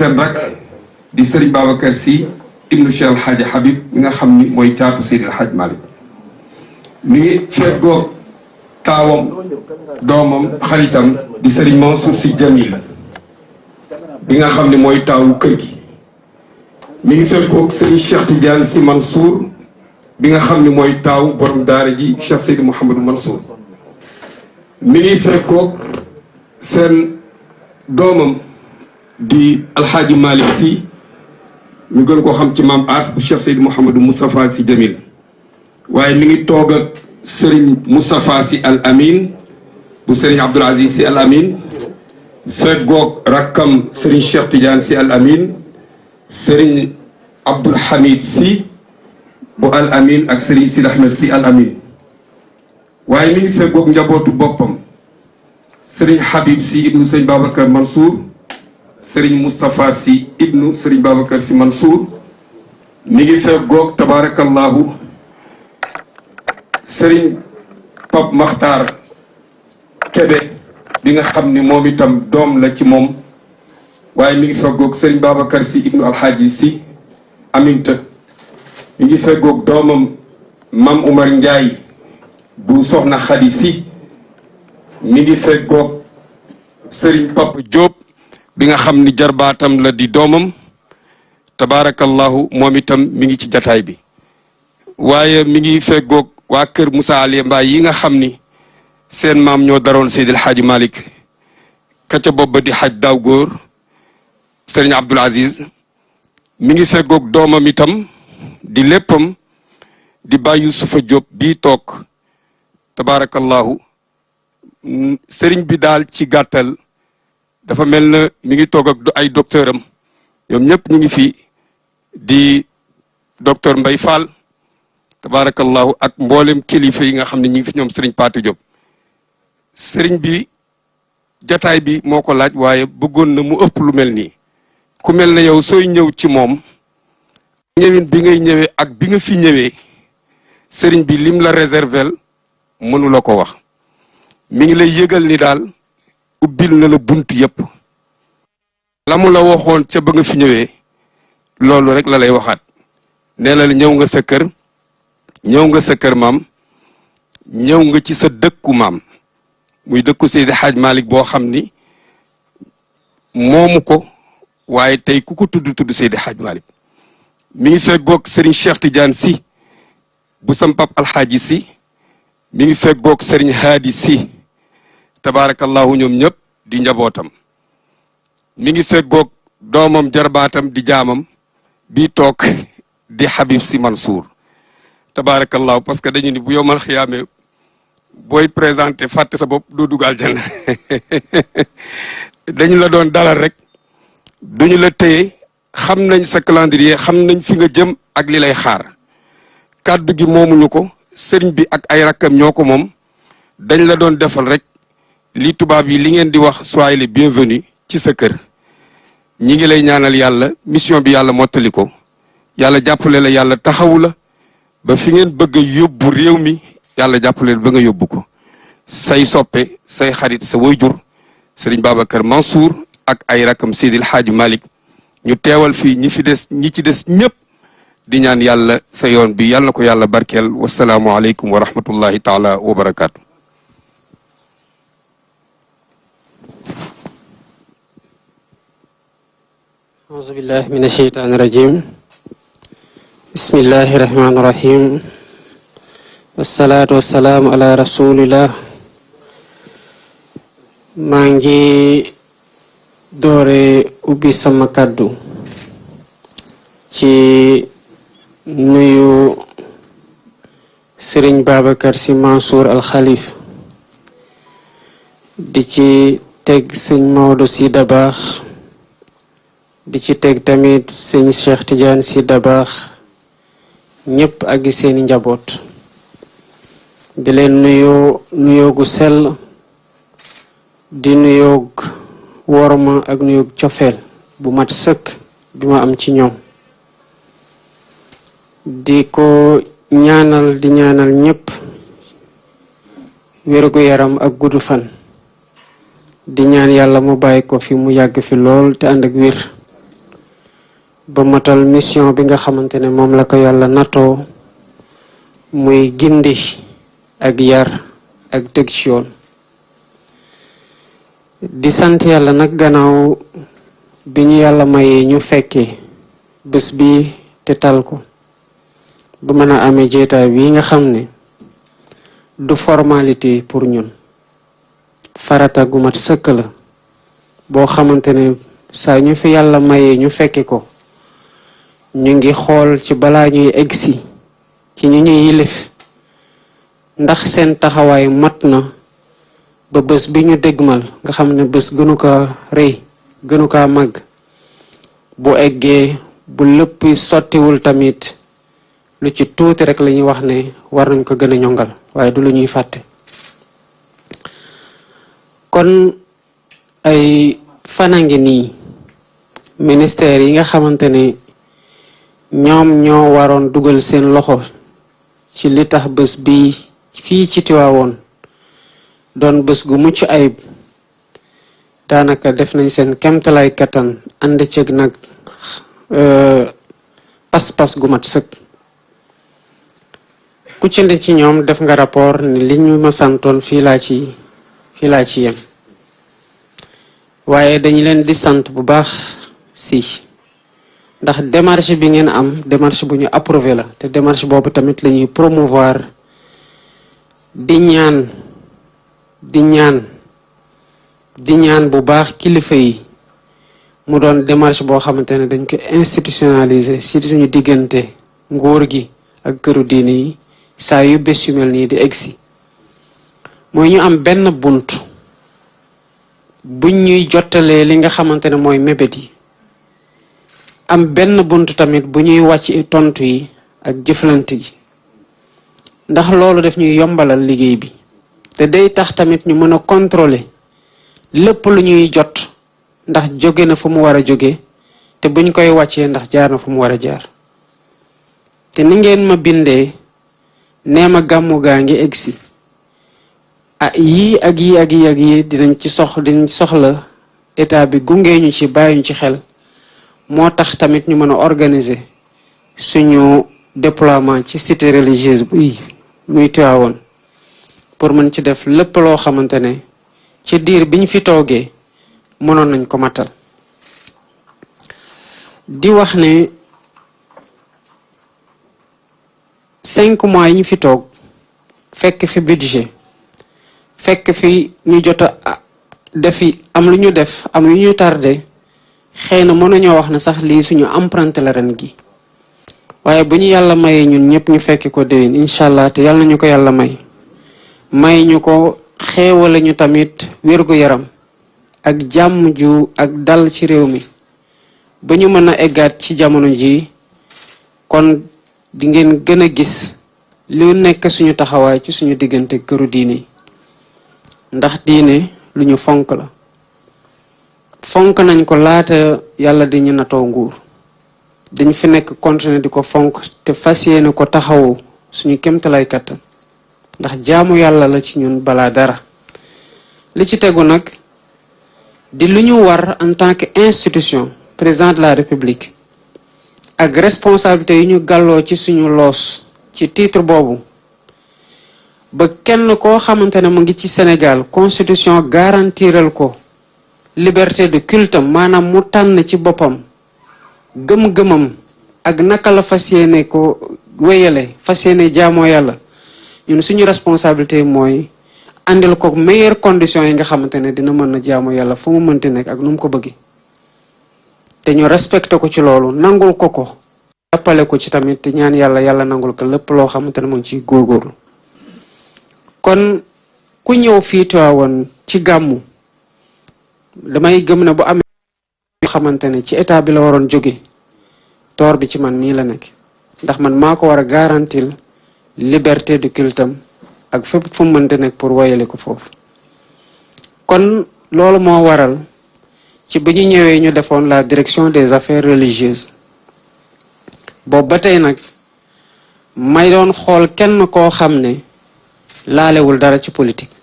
seen rak di Serigne Babacar Sy ibnu Cheikh El Hadj Habib mi nga xam ni mooy caatu Seydi El Hadj Malick mi ngi feggoog taawam doomam xaritam di Serigne Mansour Sy Djamil bi nga xam ni mooy taawu kër gi mi ngi feggoog Serigne Cheikh Tidiane Sy Mansour bi nga xam ni mooy taaw borom daara ji Cheikh Seydi Mouhamadou Mansour mi ngi feggoog seen doomam di alxaaji Malick Sy ñu gën koo xam ci maam As bu Cheikh Seydi Mouhamadou Moustapha Sy Djamil waaye mi ngi toog ak Serigne Moustapha Sy Al Amin bu Serigne Abdoul Aziz Sy Al Amin feggoog rakkam Serigne Cheikh Tidiane Sy Al Amin Serigne Abdoul Hamid Sy bu Al Amin ak Serigne Sidi Ahmed Sy Al Amin waaye mi ngi feggoog njabootu boppam Serigne Habib Sy ibnu Serigne Babacar Mansour Serigne Moustapha Sy ibnu Serigne Babacar Sy Mansour mi ngi feggoog tabarakallahu Serigne Pape Makhtar Kébé bi nga xam ni moom itam doom la ci moom waaye mi ngi feggoog Serigne Babacar Sy ibnu Alhaji Sy Aminta mi ngi feggoog doomam Mam Oumar Ndiaye bu soxna Khady Sy mi ngi feggoog Serigne Papa Diop bi nga xam ni jarbaatam la di doomam tabarakallahu moom itam mi ngi ci jataay bi waaye mi ngi feggoog waa kër Moussa Ali Mbaye yi nga xam ni seen maam ñoo daroon Seydi El Hadji Malick ka ca bopp ba di xaj daaw góor Serigne Abdoul Aziz mi ngi feggoog doomam itam di léppam di Baye Youssoufa Diop bii toog tabarakallahu Serigne bi daal ci gàttal dafa mel na mi ngi toog ak ay docteur am ñoom ñëpp ñu ngi fi di docteur Mbaye Fall tabarakallahu ak mboolem kilifa yi nga xam ne ñu ngi fi ñoom Serigne Pathé Diop Serigne bi jataay bi moo ko laaj waaye bëggoon na mu ëpp lu mel nii ku mel ne yow sooy ñëw ci moom ñëwin bi ngay ñëwee ak bi nga fi ñëwee Serigne bi lim la réservel mënu la ko wax mi ngi lay yëgal ni daal ubbil na la bunt yëpp la mu la waxoon ca ba nga fi ñëwee loolu rek la lay waxaat nee na la ñëw nga sa kër ñëw nga sa kër maam ñëw nga ci sa dëkku maam muy dëkku Seydi Hadj Malick boo xam ni moomu ko waaye tey ku ko tudd Seydi Hadj Malick mi ngi feggoog Serigne Cheikh Tidiane Sy bu sam pap Alxaaji Sy mi ngi feggoog Serigne Hadi Sy tabarakallahu ñoom ñëpp di njabootam mi ngi feggoog doomam jarbaatam di jaamam bii toog di Habib Sy Mansour tabarakallahu parce que dañu ni bu yowmal xiyaame booy présenté fàtte sa bopp doo dugal janna dañu la doon dalal rek duñu la téye xam nañ sa calendrier xam nañ fi nga jëm ak li lay xaar kàddu gi moomuñu ko sëriñ bi ak ay rakkam ñoo ko moom dañ la doon defal rek li tubaab yi li ngeen di wax soyez les bienvenus ci sa kër ñi ngi lay ñaanal yàlla mission bi yàlla mottali ko yàlla jàppale la yàlla taxawu la ba fi ngeen bëgg a yóbbu réew mi yàlla jàppale ba nga yóbbu ko say soppe say xarit sa wayjur Serigne Babacar Mansour ak ay rakam Seydi El Hadji Malick ñu teewal fii ñi ci des ñëpp di ñaan yàlla sa yoon bi yàlla na ko yàlla barkeel wasalaamu aleykum wa rahmatullahi taala wa barakaatu. auzu billahi min asheytaani rajim bismillahi rahmaani rahim wasalaatu wasalaamu ala rasulillah maa ngi doore ubbi sama kàddu ci nuyu Serigne Babacar Sy Mansour Al Khalif di ci teg sëñ Maodo Sy Dabakh di ci teg tamit sëñ Cheikh Tidiane Sy Dabakh ñëpp ak seeni njaboot di leen nuyoogu sell di nuyoog worma ak nuyoog cofeel bu mat sëkk bi ma am ci ñoom di ko ñaanal di ñaanal ñëpp wérgu yaram ak gudd fan di ñaan yàlla mu bàyyi ko fi mu yàgg fi lool te ànd ak wér ba matal mission bi nga xamante ne moom la ko yàlla natoo muy gindi ak yar ak teg ci yoon. di sant yàlla nag gannaaw bi ñu yàlla mayee ñu fekkee bés bi te tal ko ba mën a amee jeetaay bi nga xam ne du formalité pour ñun, farata gu mat sëkk la boo xamante ne saa ñu fi yàlla mayee ñu fekke ko ñu ngi xool ci balaa ñuy egsi ci ñu ñuy yilif ndax seen taxawaay mat na ba bés bi ñu dégmal nga xam ne bés gënu kaa rëy gënu kaa màgg bu eggee bu lépp sottiwul tamit lu ci tuuti rek la ñuy wax ne war nañ ko gën a ñongal waaye du lu ñuy fàtte. kon ay fanangi nii ministère yi nga xamante ne ñoom ñoo waroon dugal seen loxo ci li tax bés bi fii ci Tiwaawoon doon bés gu mucc ayib daanaka def nañ seen kemtalaay kattan ànd ceeg nag pas-pas gu mat sëkk. ku ci ne ci ñoom def nga rapport ni li ñu ma santoon fii laa ci yem waaye dañu leen di sant bu baax si ndax démarche bi ngeen am démarche bu ñu approuvé la te démarche boobu tamit la ñuy promouvoir di ñaan bu baax kilifa yi mu doon démarche boo xamante ne dañ ko institutionnaliser ci suñu diggante nguur gi ak këru diine yi saa yu bés yu mel nii di egsi mooy ñu am benn bunt buñ ñuy jottalee li nga xamante ne mooy mébét yi am benn bunt tamit bu ñuy wàcc tontu yi ak jëflante gi ndax loolu daf ñuy yombalal liggéey bi te day tax tamit ñu mën a contrôler lépp lu ñuy jot ndax jóge na fu mu war a jóge te buñ koy wàccee ndax jaar na fu mu war a jaar te ni ngeen ma bindee nee ma gàmmu gaa ngi egsi yii ak yii dinañ ci soxla état bi gunge ñu ci bàyyi ñu ci xel moo tax tamit ñu mën a organiser suñu déploiement ci cité religieuse bi muy Tiwaawoon pour mën ci def lépp loo xamante ne ci diir biñ fi toogee mënoon nañ ko matal. di wax ne 5 mois yi ñu fi toog fekk fi budget fekk fi ñu jot a defi am lu ñu def am lu ñu tardé xëy na mën nañoo wax ne sax lii suñu empreinte la ren gi waaye bu ñu yàlla mayee ñun ñëpp ñu fekk ko déwén incha allah te yàlla nañu ko yàlla may ñu ko xeewale ñu tamit wér-gu-yaram ak jàmm ju ak dal ci réew mi ba ñu mën a eggaat ci jamono ji kon di ngeen gën a gis lu nekk suñu taxawaay ci suñu diggante këru diine ndax diine lu ñu fonk la fonk nañ ko laata yàlla di ñu natoo nguur dañ fi nekk continuer di ko fonk te fas yéene ko taxawu suñu kémtalay kattan ndax jaamu yàlla la ci ñun balaa dara li ci tegu nag di lu ñu war en tant que institution président de la république ak responsabilité yi ñu gàlloo ci suñu loos ci titre boobu ba kenn koo xamante ne mu ngi ci Sénégal constitution garantiral ko liberté de culte maanaam mu tànn ci boppam gëm-gëmam ak naka la fas yéene ko wéyale fas yéene jaamoo yàlla ñun suñu responsabilité mooy àndil ko meilleure condition yi nga xamante ne dina mën a jaamoo yàlla fu mu mënti nekk ak nu mu ko bëggee te ñu respecté ko ci loolu nangul ko jàppale ko ci tamit te ñaan yàlla nangul ko lépp loo xamante ne mu ngi ciy góorgóorlu kon ku ñëw fii Tiwaawan ci gàmmu damay gëm ne bu amee xamante ne ci état bi la waroon jóge toor bi ci man mii la nekk ndax man maa ko war a garantir liberté de culte am ak fépp fu mu mënte nekk pour woyale ko foofu kon loolu moo waral ci bi ñu ñëwee ñu defoon la direction des affaires religieuses boobu ba tey nag may doon xool kenn koo xam ne laalewul dara ci politique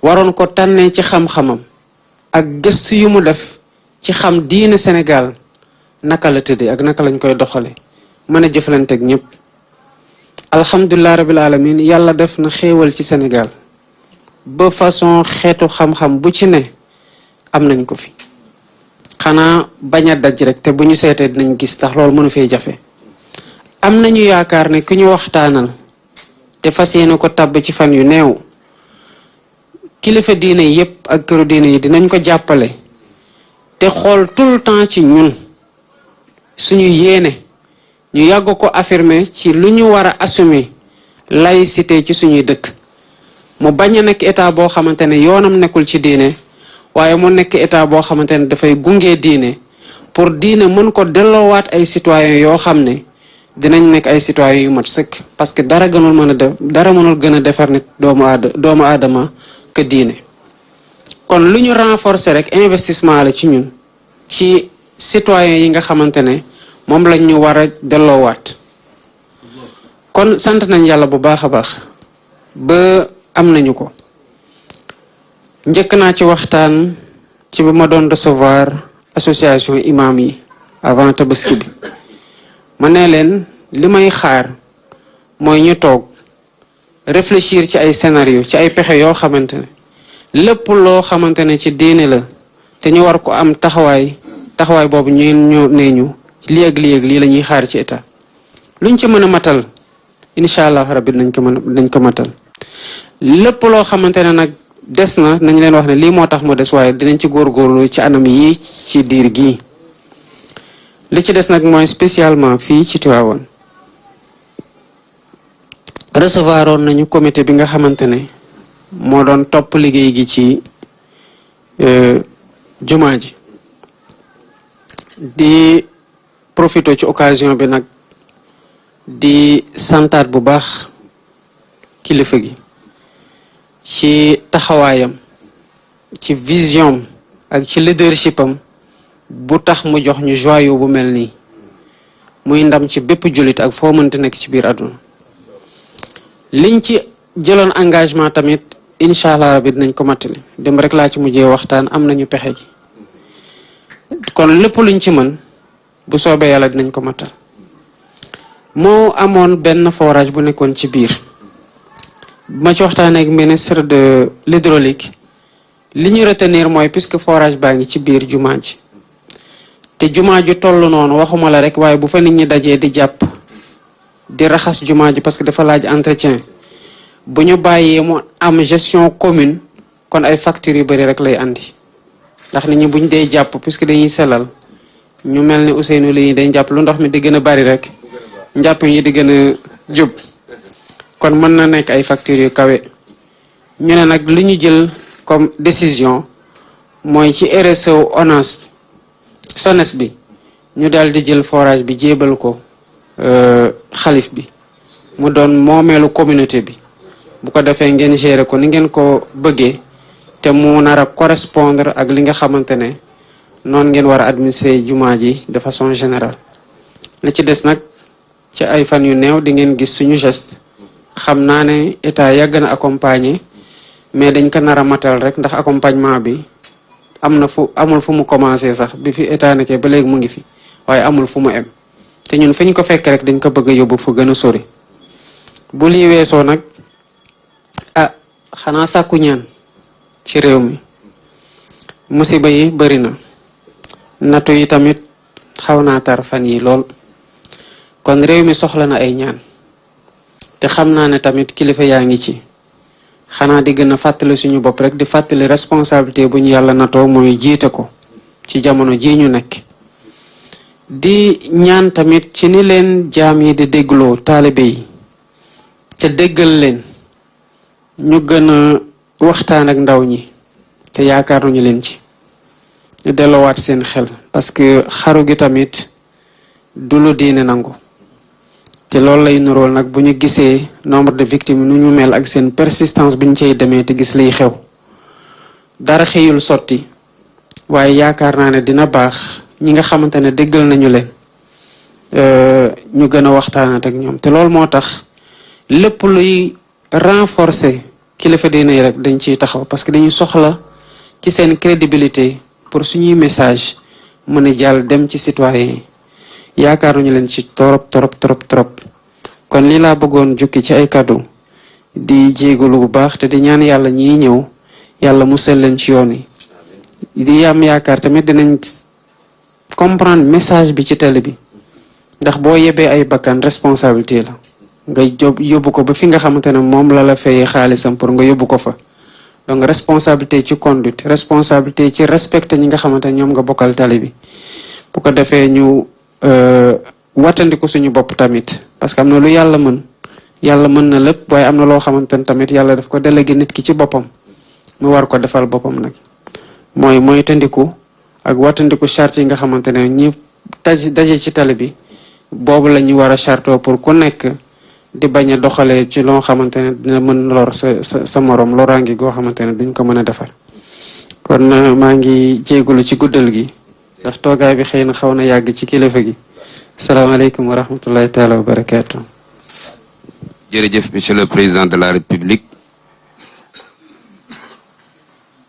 waroon ko tànnee ci xam-xamam ak gëstu yu mu def ci xam diine Sénégal naka la tëddee ak naka lañ koy doxale mën a jëflanteeg ñëpp. alhamdulilah rabil alamin yàlla def na xéewal ci Sénégal ba façon xeetu xam-xam bu ci ne am nañ ko fi xanaa bañ a daj rek te bu ñu seetee dinañ gis tax loolu mënu fee jafe. am nañu yaakaar ne ku ñu waxtaanal te fas yéene ko tàbb ci fan yu néew kilifa diine yépp ak këru diine yi dinañ ko jàppale te xool tout le temps ci ñun suñu yéene ñu yàgg ko affirmer ci lu ñu war a assumer laïcité ci suñuy dëkk mu bañ a nekk état boo xamante ne yoonam nekkul ci diine waaye mu nekk état boo xamante ne dafay gunge diine pour diine mën ko delloowaat ay citoyens yoo xam ne dinañ nekk ay citoyens yu mat sëkk parce que dara mënul gën a defar nit doomu aadama que diine. kon lu ñu renforcer rek investissement la ci ñun ci citoyens yi nga xamante ne moom lañ ñu war a delloowaat. kon sant nañ yàlla bu baax a baax ba am nañu ko. njëkk naa ci waxtaan ci bi ma doon recevoir association imam yi avant tabaski bi ma ne leen li may xaar mooy ñu toog réfléchir ci ay scénario ci ay pexe yoo xamante ne lépp loo xamante ne ci diine la te ñu war ko am taxawaay boobu ñu nee ñu lii ak lii la ñuy xaar ci état luñ ci mën a matal incha allah rabbi nañ ko matal lépp loo xamante ne nag des na nañ leen wax ne lii moo tax mu des waaye dinañ ci góorgóorlu ci anam yi ci diir gii. li ci des nag mooy spécialement fii ci Tivaouane recevoir oon nañu comité bi nga xamante ne moo doon topp liggéey gi ci jumaa ji di profité ci occasion bi nag di santaat bu baax kilifa gi ci taxawaayam ci vision ak ci leadership am bu tax mu jox ñu joyau bu mel nii muy ndam ci bépp jullit ak foo mënti nekk ci biir àdduna liñ ci jëloon engagement tamit incha allah rabbi dinañ ko mattali dem rek laa ci mujjee waxtaan am nañu pexe ji kon lépp luñ ci mën bu soobee yàlla dinañ ko mattal. moo amoon benn forage bu nekkoon ci biir ma ci waxtaanee ak ministre de l'hydraulique li ñu retenir mooy puisque forage baa ngi ci biir jumaa ji te jumaa ju toll noonu waxuma la rek waaye bu fa nit ñi dajee di jàpp di raxas jumaa ji parce que dafa laaj entretien bu ñu bàyyee mu am gestion commune kon ay factures yu bari rek lay andi ndax nit ñi buñ dee jàpp puisque dañuy sellal ñu mel ni Ousseynou li dañ jàpp lu ndox mi di gën a bari rek njàpp yi di gën a jub kon mën na nekk ay factures yu kawe ñu ne nag li ñu jël comme décision mooy ci RSE ONAS SONES bi ñu daal di jël forage bi jébal ko xalif bi mu doon moomeelu communauté bi bu ko defee ngeen gérer ko ni ngeen ko bëggee te mu nar a correspondre ak li nga xamante ne noonu ngeen war a administrer jumaa ji de façon générale. li ci des nag ci ay fan yu néew di ngeen gis suñu geste xam naa ne état yàgg na accompagner mais dañ ko nar a matal rek ndax accompagnement bi amul fu mu commencé sax bi fi état nekkee ba léegi mu ngi fi waaye amul fu mu em te ñun fi ñu ko fekk rek dañ ko bëgg a yóbbu fu gën a sori bu lii weesoo nag xanaa sàkku ñaan ci réew mi musiba yi bari na nattu yi tamit xaw naa tar fan yi lool kon réew mi soxla na ay ñaan te xam naa ne tamit kilifa yaa ngi ci xanaa di gën a fàttali suñu bopp rek di fàttali responsabilité bu ñu yàlla natoo mooy jiite ko ci jamono ji ñu nekk di ñaan tamit ci ni leen jaam yi di dégloo taalibe yi te déggal leen ñu gën a waxtaan ak ndaw ñi te yaakaar nañu leen ci ñu delloowaat seen xel parce que xaru gi tamit du lu diine nangu te loolu lay nurool nag bu ñu gisee nombre de victimes nu ñu mel ak seen persistance bu ñu cay demee te gis liy xew dara xëyul sotti waaye yaakaar naa ne dina baax ñi nga xamante ne déggal nañu leen ñu gën a waxtaanat ak ñoom te loolu moo tax lépp luy renforcer kilifa diine yi rek dañ ciy taxaw parce que dañu soxla ci seen crédibilité pour suñuy message mën a jàll dem ci citoyen yi yaakaaruñu leen ci torop kon lii laa bëggoon jukki ci ay kàddu di jégalu bu baax te di ñaan yàlla ñiy ñëw yàlla musal leen ci yoon yi di am yaakaar tamit dinañ comprendre message bi ci télé bi ndax boo yebee ay bakkan responsabilité la nga yóbbu ko ba fi nga xamante ne moom la fayee xaalisam pour nga yóbbu ko fa donc responsabilité ci conduite responsabilité ci respecté ñi nga xamante ne ñoom nga bokkal télé bi bu ko defee ñu wattandiku suñu bopp tamit parce que am na lu yàlla mën na lépp waaye am na loo xamante ne tamit yàlla daf ko délégué nit ki ci boppam mu war ko defal boppam nag mooy tandiku ak wattandiku charte yi nga xamante ne ñi daje ci tali bi boobu la ñu war a chartoo pour ku nekk di bañ a doxalee ci loo xamante ne dina mën lor sa morom loraangi goo xamante ne duñ ko mën a defar kon maa ngi jéegulu ci guddal gi ndax toogaay bi xëy na xaw na yàgg ci kilifa gi salaamaaleykum wa rahmatullahi taala wa barakaatu. jërëjëf monsieur le président de la république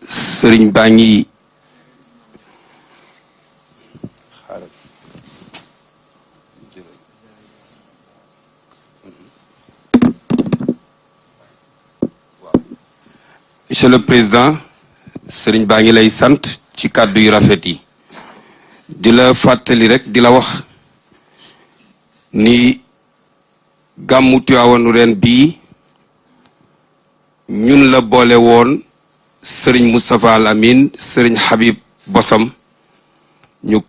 sëriñ baa ngi monsieur le président sëriñ baa ngi lay sant ci kàddu yu rafet yi di la fàttali rek di la wax ni gàmmu Tiwaawanu ren bii ñun la boole woon sëriñ Moustapha Al Amin sëriñ Habib Bosam ñu